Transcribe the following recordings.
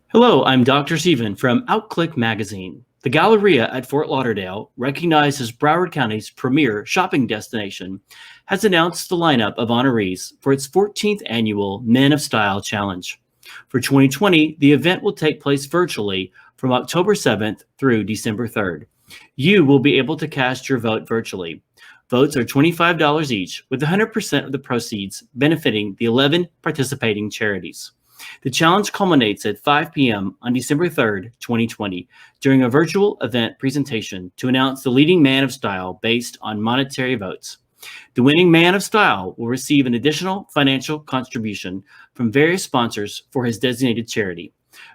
Hello, I'm Dr. Stephen from Outclick Magazine. The Galleria at Fort Lauderdale, recognized as Broward County's premier shopping destination, has announced the lineup of honorees for its 14th annual Men of Style Challenge. For 2020, the event will take place virtually from October 7th through December 3rd. You will be able to cast your vote virtually. Votes are $25 each, with 100% of the proceeds benefiting the 11 participating charities. The challenge culminates at 5 p.m. on December 3rd, 2020, during a virtual event presentation to announce the leading man of style based on monetary votes. The winning man of style will receive an additional financial contribution from various sponsors for his designated charity.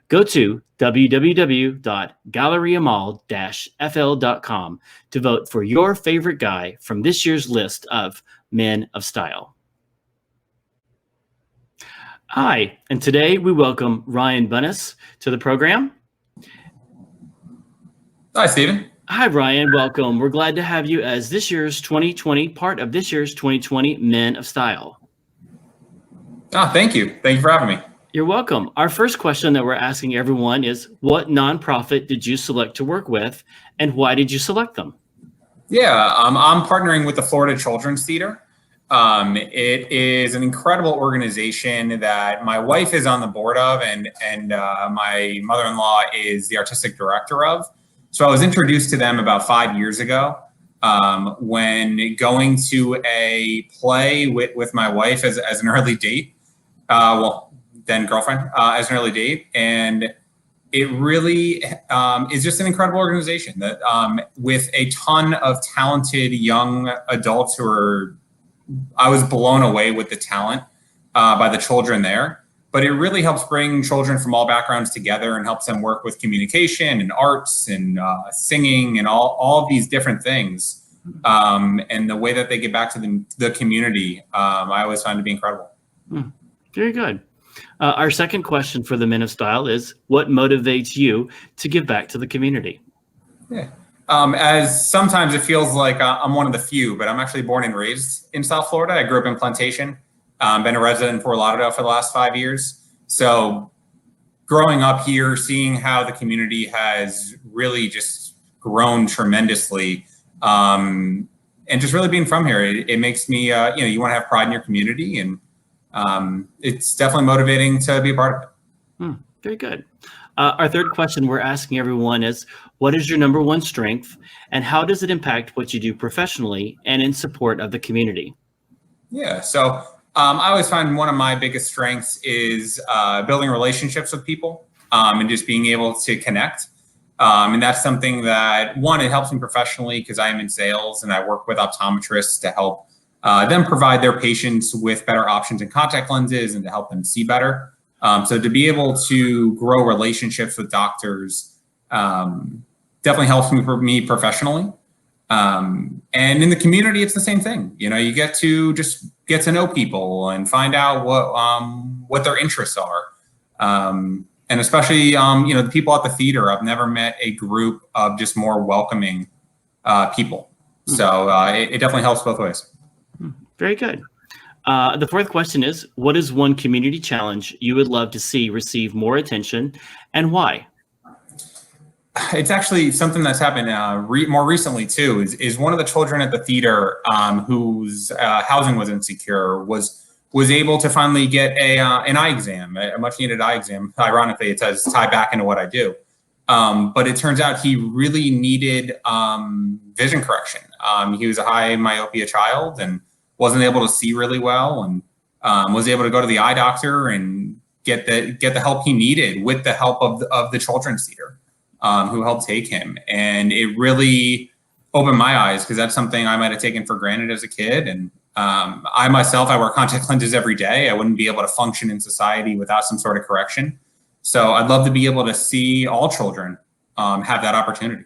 Go to www.galleriamall-fl.com to vote for your favorite guy from this year's list of men of style. Hi, and today we welcome Ryan Bunes to the program. Hi, Stephen. Hi, Ryan. Welcome. We're glad to have you as part of this year's 2020 Men of Style. Thank you. Thank you for having me. You're welcome. Our first question that we're asking everyone is, what nonprofit did you select to work with, and why did you select them? Yeah, I'm partnering with the Florida Children's Theater. It is an incredible organization that my wife is on the board of, and my mother-in-law is the artistic director of. So I was introduced to them about 5 years ago when going to a play with my wife as an early date, then girlfriend, as an early date. And it really is just an incredible organization that with a ton of talented young adults I was blown away with the talent by the children there, but it really helps bring children from all backgrounds together and helps them work with communication and arts and singing and all of these different things. And the way that they get back to the community, I always find to be incredible. Very good. Our second question for the Men of Style is, what motivates you to give back to the community? Yeah. As sometimes it feels like I'm one of the few, but I'm actually born and raised in South Florida. I grew up in Plantation, been a resident in Fort Lauderdale for the last 5 years. So growing up here, seeing how the community has really just grown tremendously, and just really being from here, it makes me, you want to have pride in your community, and it's definitely motivating to be a part of it. Very good. Our third question we're asking everyone is, what is your number one strength, and how does it impact what you do professionally and in support of the community? Yeah, so I always find one of my biggest strengths is building relationships with people and just being able to connect. And that's something that, one, it helps me professionally because I am in sales and I work with optometrists to help them provide their patients with better options in contact lenses and to help them see better. So to be able to grow relationships with doctors definitely helps me professionally. And in the community, it's the same thing. You get to just get to know people and find out what their interests are. And especially, the people at the theater, I've never met a group of just more welcoming people. So it definitely helps both ways. Very good. The fourth question is, what is one community challenge you would love to see receive more attention, and why? It's actually something that's happened more recently too. Is one of the children at the theater whose housing was insecure was able to finally get an eye exam, a much needed eye exam. Ironically, it says tie back into what I do, but it turns out he really needed vision correction. He was a high myopia child and wasn't able to see really well, and was able to go to the eye doctor and get the help he needed with the help of the children's theater. Who helped take him. And it really opened my eyes because that's something I might have taken for granted as a kid. And I myself, I wear contact lenses every day. I wouldn't be able to function in society without some sort of correction. So I'd love to be able to see all children have that opportunity.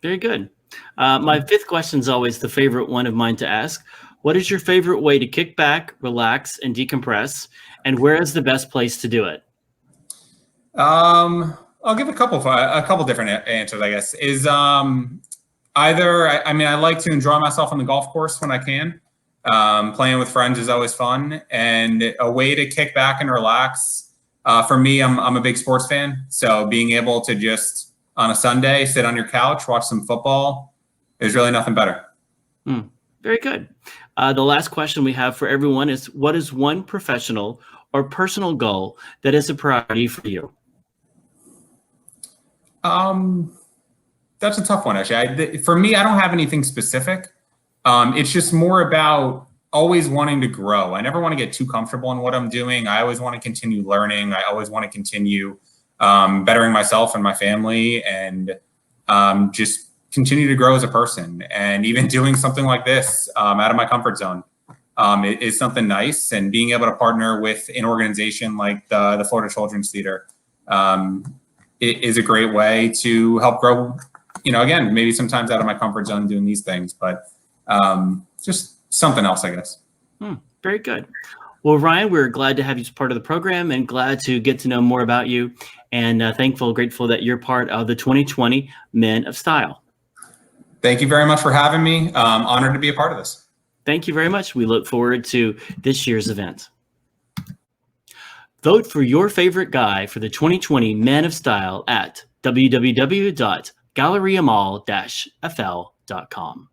Very good. My fifth question is always the favorite one of mine to ask. What is your favorite way to kick back, relax, and decompress? And where is the best place to do it? I'll give a couple different answers, I guess. Either, I mean, I like to enjoy myself on the golf course when I can. Playing with friends is always fun, and a way to kick back and relax. For me, I'm a big sports fan, so being able to just on a Sunday sit on your couch, watch some football, there's really nothing better. Very good. The last question we have for everyone is, what is one professional or personal goal that is a priority for you? That's a tough one, actually. For me, I don't have anything specific. It's just more about always wanting to grow. I never want to get too comfortable in what I'm doing. I always want to continue learning. I always want to continue bettering myself and my family, and just continue to grow as a person. And even doing something like this out of my comfort zone is something nice. And being able to partner with an organization like the Florida Children's Theater is a great way to help grow. Again, maybe sometimes out of my comfort zone doing these things, but just something else, I guess. Very good. Well, Ryan, we're glad to have you as part of the program and glad to get to know more about you, and grateful that you're part of the 2020 Men of Style. Thank you very much for having me. Honored to be a part of this. Thank you very much. We look forward to this year's event. Vote for your favorite guy for the 2020 Men of Style at www.galleriamall-fl.com.